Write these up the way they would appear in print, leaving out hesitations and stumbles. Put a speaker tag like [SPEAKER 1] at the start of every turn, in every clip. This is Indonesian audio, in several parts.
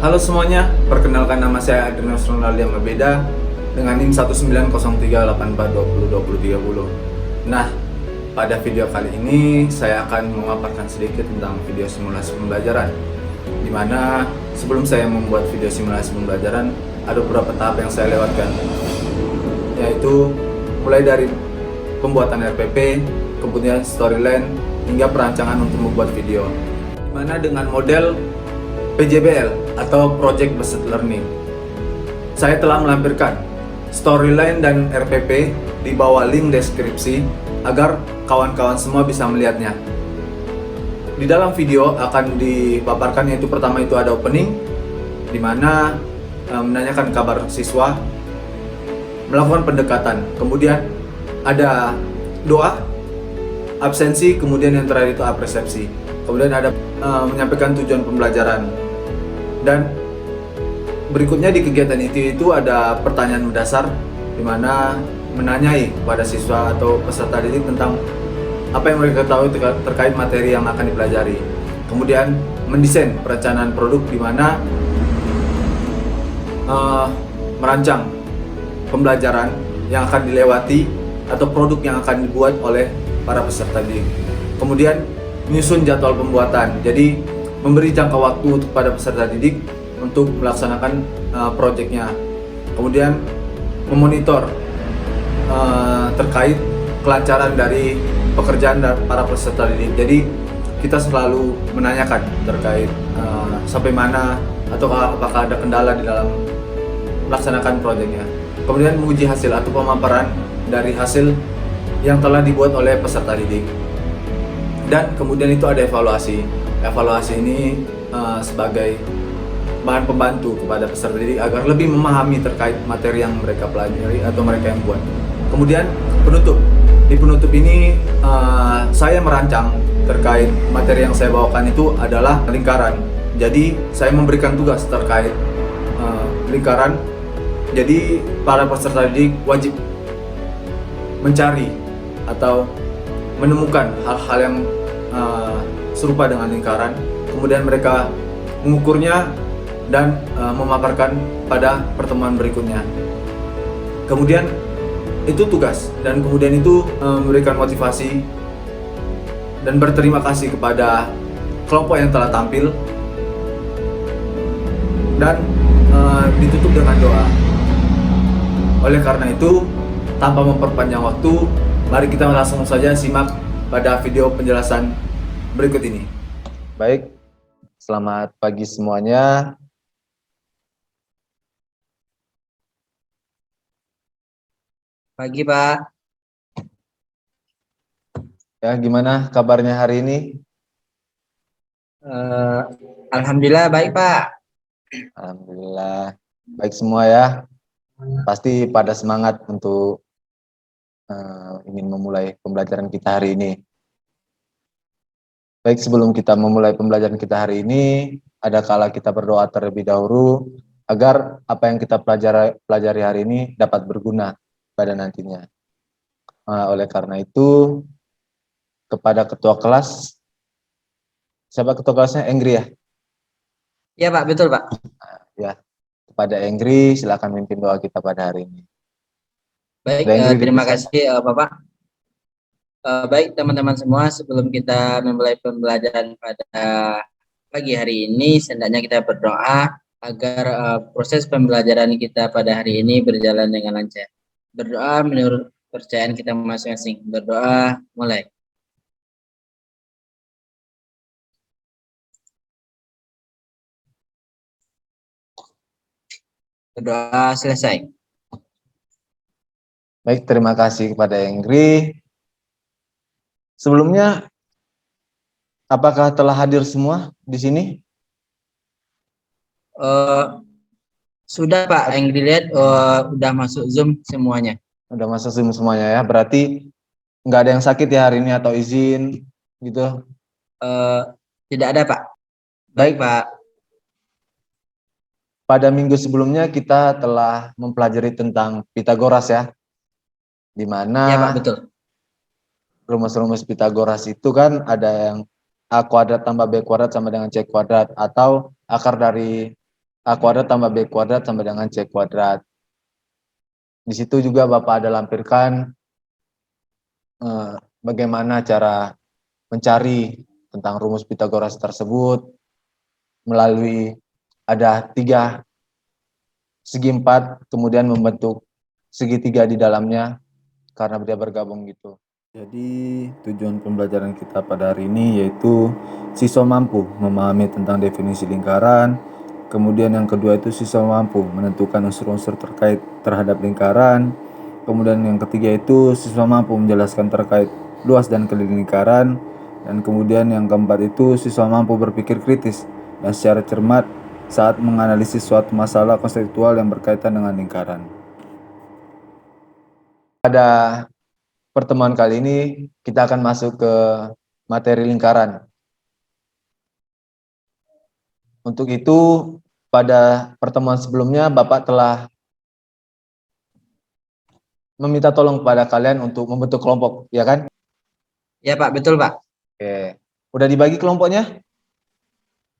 [SPEAKER 1] Halo semuanya, perkenalkan nama saya Adrianus Ronaldi Mabeda dengan NIM 1903842202030. Nah, pada video kali ini saya akan memaparkan sedikit tentang video simulasi pembelajaran. Di mana sebelum saya membuat video simulasi pembelajaran, ada beberapa tahap yang saya lewatkan, yaitu mulai dari pembuatan RPP, kemudian storyline, hingga perancangan untuk membuat video. Di mana dengan model PJBL atau Project Based Learning, saya telah melampirkan storyline dan RPP di bawah link deskripsi agar kawan-kawan semua bisa melihatnya. Di dalam video akan dipaparkan, yaitu pertama itu ada opening, di mana menanyakan kabar siswa, melakukan pendekatan, kemudian ada doa, absensi, kemudian yang terakhir itu apresiasi. Kemudian ada menyampaikan tujuan pembelajaran. Dan berikutnya di kegiatan itu ada pertanyaan mendasar, di mana menanyai kepada siswa atau peserta didik tentang apa yang mereka tahu terkait materi yang akan dipelajari. Kemudian mendesain perencanaan produk, di mana merancang pembelajaran yang akan dilewati atau produk yang akan dibuat oleh para peserta didik. Kemudian menyusun jadwal pembuatan, jadi memberi jangka waktu kepada peserta didik untuk melaksanakan proyeknya. Kemudian memonitor terkait kelancaran dari pekerjaan para peserta didik. Jadi kita selalu menanyakan terkait sampai mana atau apakah ada kendala di dalam melaksanakan proyeknya. Kemudian menguji hasil atau pemaparan dari hasil yang telah dibuat oleh peserta didik. Dan kemudian itu ada evaluasi. Evaluasi ini sebagai bahan pembantu kepada peserta didik agar lebih memahami terkait materi yang mereka pelajari atau mereka yang buat. Kemudian penutup. Di penutup ini saya merancang terkait materi yang saya bawakan itu adalah lingkaran. Jadi saya memberikan tugas terkait lingkaran. Jadi para peserta didik wajib mencari atau menemukan hal-hal yang serupa dengan lingkaran, kemudian mereka mengukurnya dan memaparkan pada pertemuan berikutnya. Kemudian itu tugas, dan kemudian itu memberikan motivasi dan berterima kasih kepada kelompok yang telah tampil, dan ditutup dengan doa. Oleh karena itu, tanpa memperpanjang waktu, mari kita langsung saja simak pada video penjelasan berikut ini.
[SPEAKER 2] Baik, selamat pagi semuanya.
[SPEAKER 3] Pagi, Pak.
[SPEAKER 2] Ya, gimana kabarnya hari ini?
[SPEAKER 3] Alhamdulillah baik, Pak.
[SPEAKER 2] Alhamdulillah, baik semua ya. Pasti pada semangat untuk ingin memulai pembelajaran kita hari ini. Baik, sebelum kita memulai pembelajaran kita hari ini, ada kala kita berdoa terlebih dahulu agar apa yang kita pelajari hari ini dapat berguna pada nantinya. Oleh karena itu, kepada ketua kelas, siapa ketua kelasnya? Engri ya?
[SPEAKER 3] Iya, Pak, betul, Pak.
[SPEAKER 2] Ya, kepada Engri, silakan mimpin doa kita pada hari ini.
[SPEAKER 3] Baik, terima kasih Bapak. Baik teman-teman semua, sebelum kita memulai pembelajaran pada pagi hari ini, hendaknya kita berdoa agar proses pembelajaran kita pada hari ini berjalan dengan lancar. Berdoa menurut kepercayaan kita masing-masing. Berdoa, mulai. Berdoa, selesai.
[SPEAKER 2] Baik, terima kasih kepada Engri. Sebelumnya, apakah telah hadir semua di sini?
[SPEAKER 3] Sudah, Pak, yang dilihat udah masuk Zoom semuanya.
[SPEAKER 2] Udah masuk Zoom semuanya ya, berarti nggak ada yang sakit ya hari ini atau izin gitu?
[SPEAKER 3] Tidak ada, Pak. Baik, Pak.
[SPEAKER 2] Pada minggu sebelumnya kita telah mempelajari tentang Pitagoras ya, di mana
[SPEAKER 3] Ya, Pak, betul.
[SPEAKER 2] rumus-rumus Pitagoras itu kan ada yang A kuadrat tambah B kuadrat sama dengan C kuadrat, atau akar dari A kuadrat tambah B kuadrat sama dengan C kuadrat. Di situ juga Bapak ada lampirkan bagaimana cara mencari tentang rumus Pitagoras tersebut melalui ada 3 segi 4, kemudian membentuk segitiga di dalamnya karena dia bergabung gitu.
[SPEAKER 1] Jadi tujuan pembelajaran kita pada hari ini yaitu siswa mampu memahami tentang definisi lingkaran. Kemudian yang kedua itu siswa mampu menentukan unsur-unsur terkait terhadap lingkaran. Kemudian yang ketiga itu siswa mampu menjelaskan terkait luas dan keliling lingkaran. Dan kemudian yang keempat itu siswa mampu berpikir kritis dan secara cermat saat menganalisis suatu masalah konseptual yang berkaitan dengan lingkaran.
[SPEAKER 2] Pada pertemuan kali ini kita akan masuk ke materi lingkaran. Untuk itu pada pertemuan sebelumnya Bapak telah meminta tolong kepada kalian untuk membentuk kelompok, ya kan?
[SPEAKER 3] Ya Pak, betul Pak.
[SPEAKER 2] Oke. Udah dibagi kelompoknya?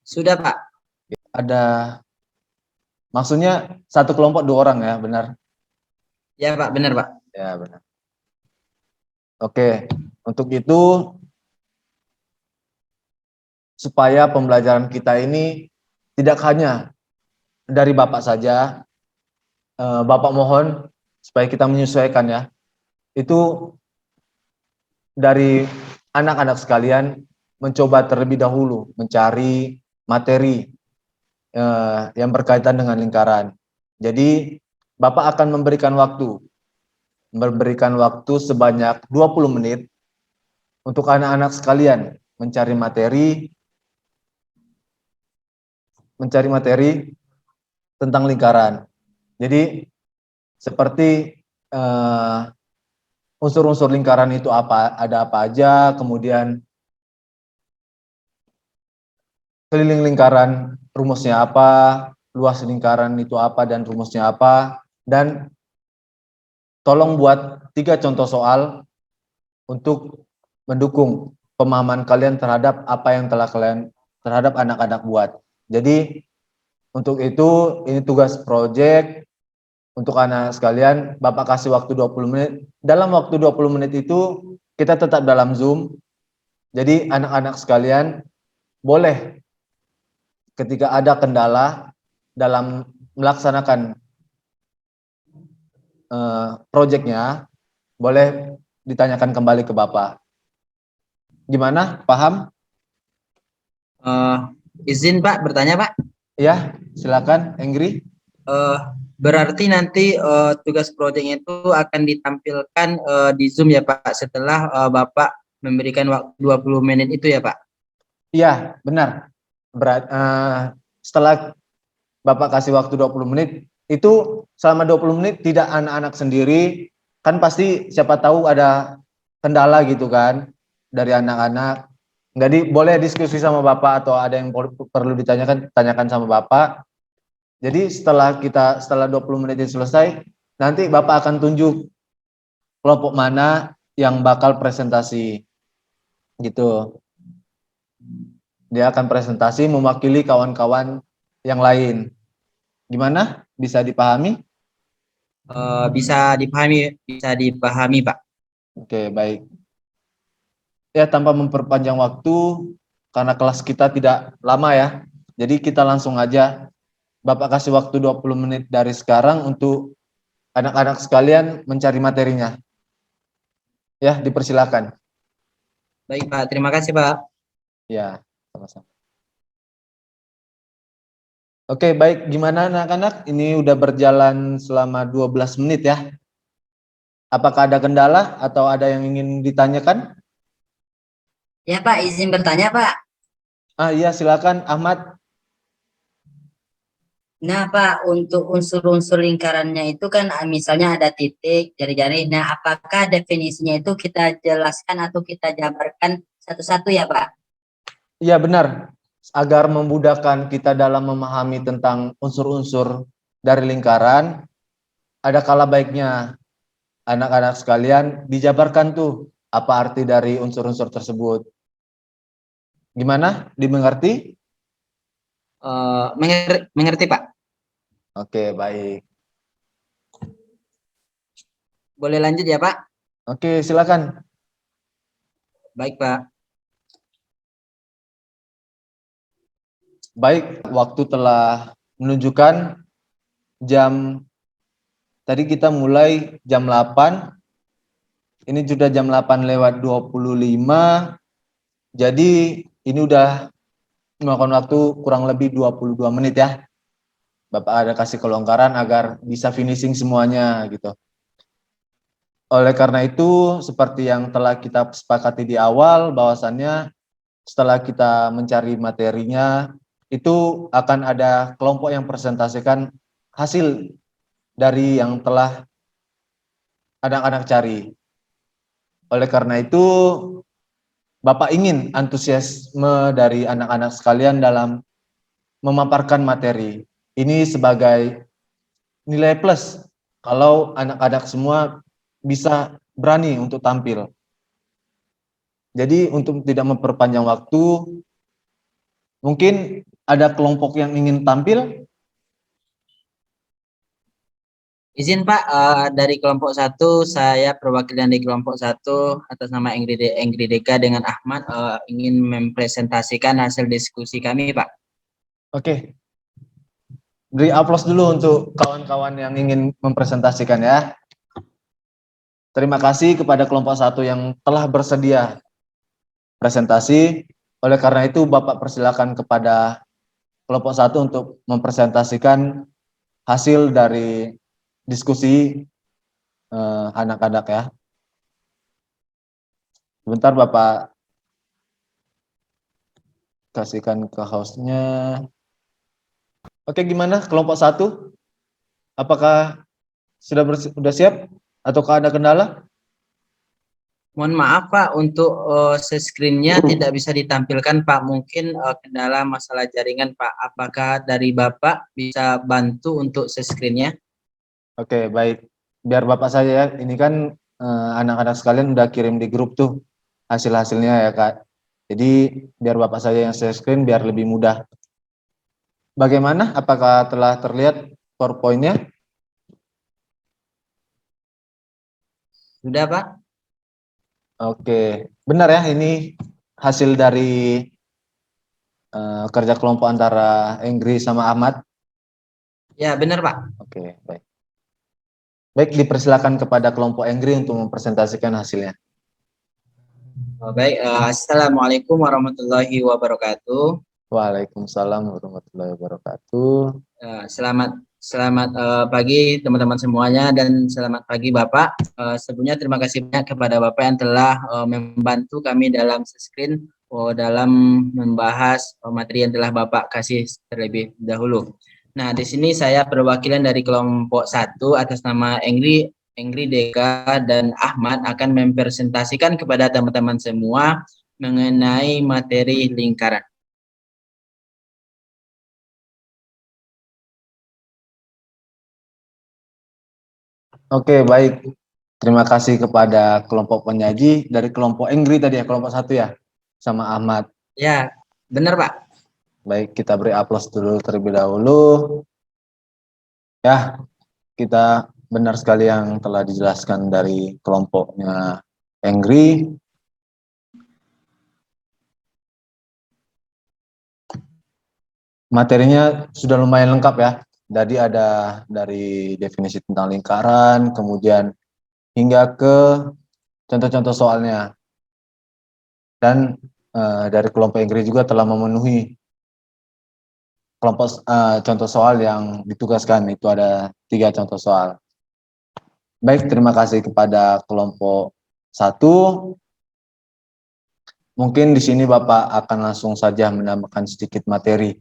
[SPEAKER 3] Sudah Pak.
[SPEAKER 2] Ada, maksudnya satu kelompok 2 orang ya, benar?
[SPEAKER 3] Ya Pak, benar Pak.
[SPEAKER 2] Ya, benar. Oke, untuk itu supaya pembelajaran kita ini tidak hanya dari Bapak saja, Bapak mohon supaya kita menyesuaikan ya. Itu dari anak-anak sekalian mencoba terlebih dahulu mencari materi yang berkaitan dengan lingkaran. Jadi Bapak akan memberikan sebanyak 20 menit untuk anak-anak sekalian mencari materi tentang lingkaran. Jadi seperti unsur-unsur lingkaran itu ada apa aja, kemudian keliling lingkaran rumusnya apa, luas lingkaran itu apa dan rumusnya apa, dan tolong buat 3 contoh soal untuk mendukung pemahaman kalian terhadap apa yang telah kalian terhadap anak-anak buat. Jadi untuk itu ini tugas proyek untuk anak sekalian. Bapak kasih waktu 20 menit. Dalam waktu 20 menit itu kita tetap dalam Zoom. Jadi anak-anak sekalian boleh ketika ada kendala dalam melaksanakan proyeknya, boleh ditanyakan kembali ke Bapak. Gimana? Paham?
[SPEAKER 3] Izin Pak bertanya Pak.
[SPEAKER 2] Ya, silakan, Engri.
[SPEAKER 3] Berarti nanti tugas proyeknya itu akan ditampilkan di Zoom ya Pak setelah Bapak memberikan waktu 20 menit itu ya Pak?
[SPEAKER 2] Iya, benar. Setelah Bapak kasih waktu 20 menit, itu selama 20 menit tidak anak-anak sendiri, kan pasti siapa tahu ada kendala gitu kan dari anak-anak. Jadi boleh diskusi sama Bapak atau ada yang perlu ditanyakan, tanyakan sama Bapak. Jadi setelah 20 menit itu selesai, nanti Bapak akan tunjuk kelompok mana yang bakal presentasi gitu. Dia akan presentasi mewakili kawan-kawan yang lain. Gimana? Bisa dipahami?
[SPEAKER 3] Bisa dipahami Pak.
[SPEAKER 2] Oke, baik. Ya, tanpa memperpanjang waktu, karena kelas kita tidak lama ya, jadi kita langsung aja. Bapak kasih waktu 20 menit dari sekarang untuk anak-anak sekalian mencari materinya. Ya, dipersilakan.
[SPEAKER 3] Baik Pak, terima kasih Pak.
[SPEAKER 2] Ya, sama-sama. Oke, baik. Gimana anak-anak? Ini udah berjalan selama 12 menit ya. Apakah ada kendala atau ada yang ingin ditanyakan?
[SPEAKER 4] Ya Pak, izin bertanya Pak.
[SPEAKER 2] Iya, silakan Ahmad.
[SPEAKER 4] Nah Pak, untuk unsur-unsur lingkarannya itu kan misalnya ada titik, jari-jari. Nah, apakah definisinya itu kita jelaskan atau kita jabarkan satu-satu ya Pak?
[SPEAKER 2] Iya, benar. Agar memudahkan kita dalam memahami tentang unsur-unsur dari lingkaran, ada kala baiknya anak-anak sekalian dijabarkan tuh apa arti dari unsur-unsur tersebut. Gimana? Dimengerti?
[SPEAKER 3] Mengerti Pak?
[SPEAKER 2] Oke, baik.
[SPEAKER 3] Boleh lanjut ya Pak?
[SPEAKER 2] Oke, silakan.
[SPEAKER 3] Baik Pak.
[SPEAKER 2] Baik, waktu telah menunjukkan jam, tadi kita mulai jam 8, ini sudah jam 8 lewat 25, jadi ini udah memakan waktu kurang lebih 22 menit ya. Bapak ada kasih kelonggaran agar bisa finishing semuanya gitu. Oleh karena itu, seperti yang telah kita sepakati di awal, bahwasannya setelah kita mencari materinya, itu akan ada kelompok yang presentasikan hasil dari yang telah anak-anak cari. Oleh karena itu, Bapak ingin antusiasme dari anak-anak sekalian dalam memaparkan materi. Ini sebagai nilai plus kalau anak-anak semua bisa berani untuk tampil. Jadi untuk tidak memperpanjang waktu, mungkin ada kelompok yang ingin tampil.
[SPEAKER 3] Izin Pak, dari kelompok 1, saya perwakilan dari kelompok 1 atas nama Engri Deka dengan Ahmad ingin mempresentasikan hasil diskusi kami Pak.
[SPEAKER 2] Oke, beri aplaus dulu untuk kawan-kawan yang ingin mempresentasikan ya. Terima kasih kepada kelompok 1 yang telah bersedia presentasi. Oleh karena itu, Bapak persilakan kepada kelompok 1 untuk mempresentasikan hasil dari diskusi anak-anak ya. Sebentar Bapak kasihkan ke hostnya. Oke, gimana kelompok 1? Apakah sudah siap ataukah ada kendala?
[SPEAKER 3] Mohon maaf Pak, untuk screen-nya tidak bisa ditampilkan Pak. Mungkin kendala masalah jaringan Pak. Apakah dari Bapak bisa bantu untuk screen-nya?
[SPEAKER 2] Oke, baik. Biar Bapak saja ya. Ini kan anak-anak sekalian udah kirim di grup tuh hasil-hasilnya ya Kak. Jadi biar Bapak saja yang share screen biar lebih mudah. Bagaimana? Apakah telah terlihat PowerPoint-nya?
[SPEAKER 3] Sudah Pak?
[SPEAKER 2] Oke, benar ya, ini hasil dari kerja kelompok antara Engri sama Ahmad.
[SPEAKER 3] Ya benar Pak.
[SPEAKER 2] Oke, baik. Baik, dipersilakan kepada kelompok Engri untuk mempresentasikan hasilnya.
[SPEAKER 3] Baik, Assalamualaikum warahmatullahi wabarakatuh.
[SPEAKER 2] Waalaikumsalam warahmatullahi wabarakatuh.
[SPEAKER 3] Selamat pagi teman-teman semuanya dan selamat pagi Bapak. Sebelumnya terima kasih banyak kepada Bapak yang telah membantu kami dalam screen dalam membahas materi yang telah Bapak kasih terlebih dahulu. Nah, di sini saya perwakilan dari kelompok 1 atas nama Engri Deka dan Ahmad akan mempresentasikan kepada teman-teman semua mengenai materi lingkaran.
[SPEAKER 2] Oke, baik. Terima kasih kepada kelompok penyaji dari kelompok Engri tadi ya, kelompok 1 ya, sama Ahmad.
[SPEAKER 3] Ya, benar Pak.
[SPEAKER 2] Baik, kita beri aplaus dulu terlebih dahulu. Ya, kita benar sekali yang telah dijelaskan dari kelompoknya Engri. Materinya sudah lumayan lengkap ya. Jadi ada dari definisi tentang lingkaran, kemudian hingga ke contoh-contoh soalnya. Dan dari kelompok Engri juga telah memenuhi kelompok contoh soal yang ditugaskan, itu ada 3 contoh soal. Baik, terima kasih kepada kelompok 1. Mungkin di sini Bapak akan langsung saja menambahkan sedikit materi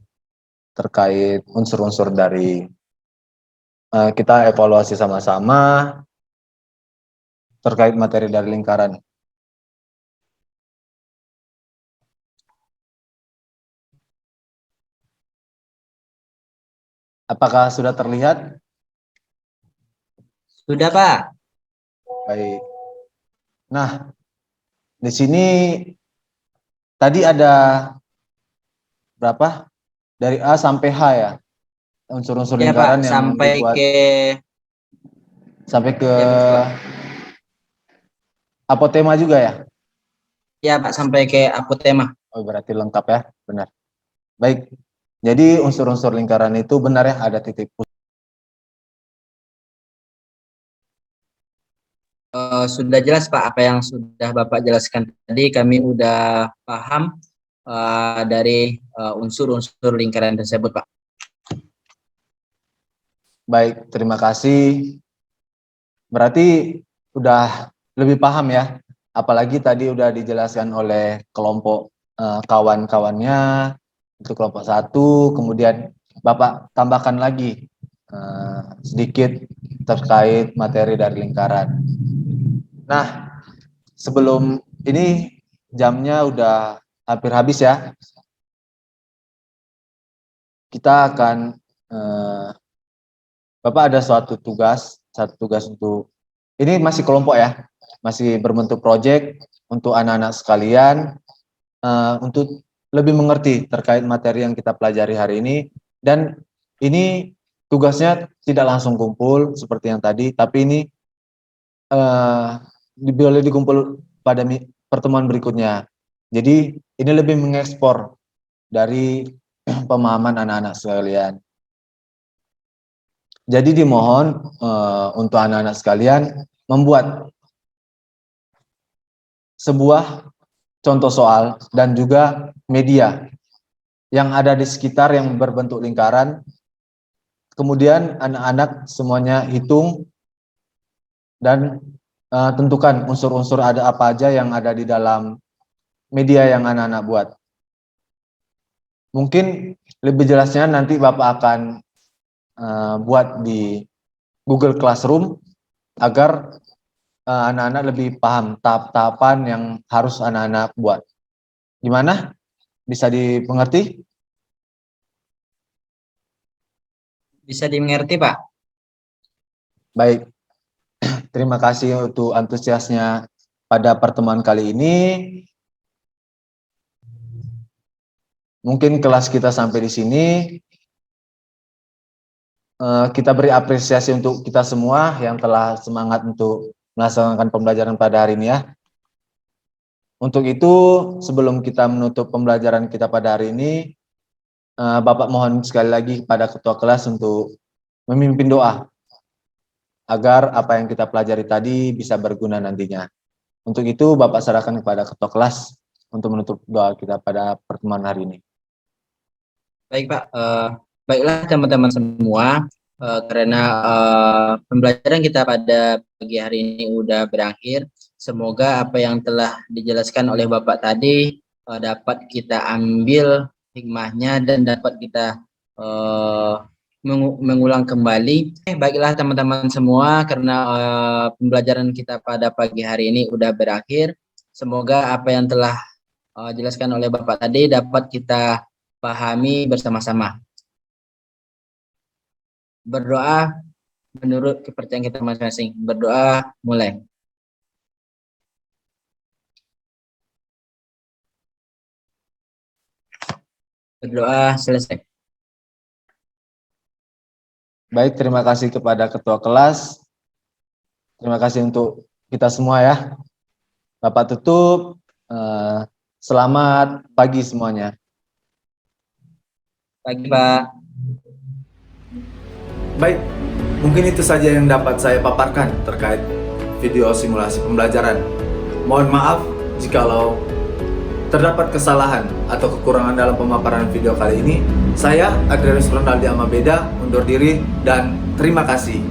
[SPEAKER 2] terkait unsur-unsur dari kita evaluasi sama-sama terkait materi dari lingkaran. Apakah sudah terlihat?
[SPEAKER 3] Sudah Pak.
[SPEAKER 2] Baik. Nah, di sini tadi ada berapa? Dari A sampai H ya. unsur-unsur
[SPEAKER 3] Ya Pak,
[SPEAKER 2] lingkaran yang
[SPEAKER 3] sampai
[SPEAKER 2] dibuat
[SPEAKER 3] ke
[SPEAKER 2] sampai ke
[SPEAKER 3] ya, betul, Pak.
[SPEAKER 2] apotema juga ya?
[SPEAKER 3] Ya Pak, sampai ke apotema.
[SPEAKER 2] Oh, berarti lengkap ya, benar. Baik, jadi unsur-unsur lingkaran itu benar ya, ada titik pusat.
[SPEAKER 3] Sudah jelas Pak apa yang sudah Bapak jelaskan tadi, kami udah paham dari unsur-unsur lingkaran tersebut Pak.
[SPEAKER 2] Baik, terima kasih. Berarti udah lebih paham ya, apalagi tadi udah dijelaskan oleh kelompok kawan-kawannya, itu kelompok 1, kemudian Bapak tambahkan lagi sedikit terkait materi dari lingkaran. Nah, sebelum ini jamnya udah hampir habis ya, kita akan Bapak ada satu tugas untuk ini masih kelompok ya, masih berbentuk proyek untuk anak-anak sekalian untuk lebih mengerti terkait materi yang kita pelajari hari ini, dan ini tugasnya tidak langsung kumpul seperti yang tadi, tapi ini boleh dikumpul pada pertemuan berikutnya. Jadi ini lebih mengekspor dari pemahaman anak-anak sekalian. Jadi dimohon untuk anak-anak sekalian membuat sebuah contoh soal dan juga media yang ada di sekitar yang berbentuk lingkaran. Kemudian anak-anak semuanya hitung dan tentukan unsur-unsur ada apa aja yang ada di dalam media yang anak-anak buat. Mungkin lebih jelasnya nanti Bapak akan buat di Google Classroom agar anak-anak lebih paham tahap-tahapan yang harus anak-anak buat. Gimana? Bisa dimengerti?
[SPEAKER 3] Bisa dimengerti Pak?
[SPEAKER 2] Baik. Terima kasih untuk antusiasnya pada pertemuan kali ini. Mungkin kelas kita sampai di sini. Kita beri apresiasi untuk kita semua yang telah semangat untuk melaksanakan pembelajaran pada hari ini ya. Untuk itu, sebelum kita menutup pembelajaran kita pada hari ini, Bapak mohon sekali lagi kepada ketua kelas untuk memimpin doa agar apa yang kita pelajari tadi bisa berguna nantinya. Untuk itu, Bapak serahkan kepada ketua kelas untuk menutup doa kita pada pertemuan hari ini.
[SPEAKER 3] Baik Pak, baiklah teman-teman semua, karena pembelajaran kita pada pagi hari ini udah berakhir. Semoga apa yang telah dijelaskan oleh Bapak tadi dapat kita ambil hikmahnya dan dapat kita mengulang kembali. Baiklah teman-teman semua, karena pembelajaran kita pada pagi hari ini udah berakhir. Semoga apa yang telah dijelaskan oleh Bapak tadi dapat kita pahami bersama-sama. Berdoa menurut kepercayaan kita masing-masing. Berdoa mulai. Berdoa selesai.
[SPEAKER 2] Baik, terima kasih kepada ketua kelas. Terima kasih untuk kita semua ya. Bapak tutup. Selamat pagi semuanya.
[SPEAKER 3] Pagi Pak.
[SPEAKER 1] Baik, mungkin itu saja yang dapat saya paparkan terkait video simulasi pembelajaran. Mohon maaf jikalau terdapat kesalahan atau kekurangan dalam pemaparan video kali ini. Saya, Adrianus Ronaldi Amabeda, undur diri dan terima kasih.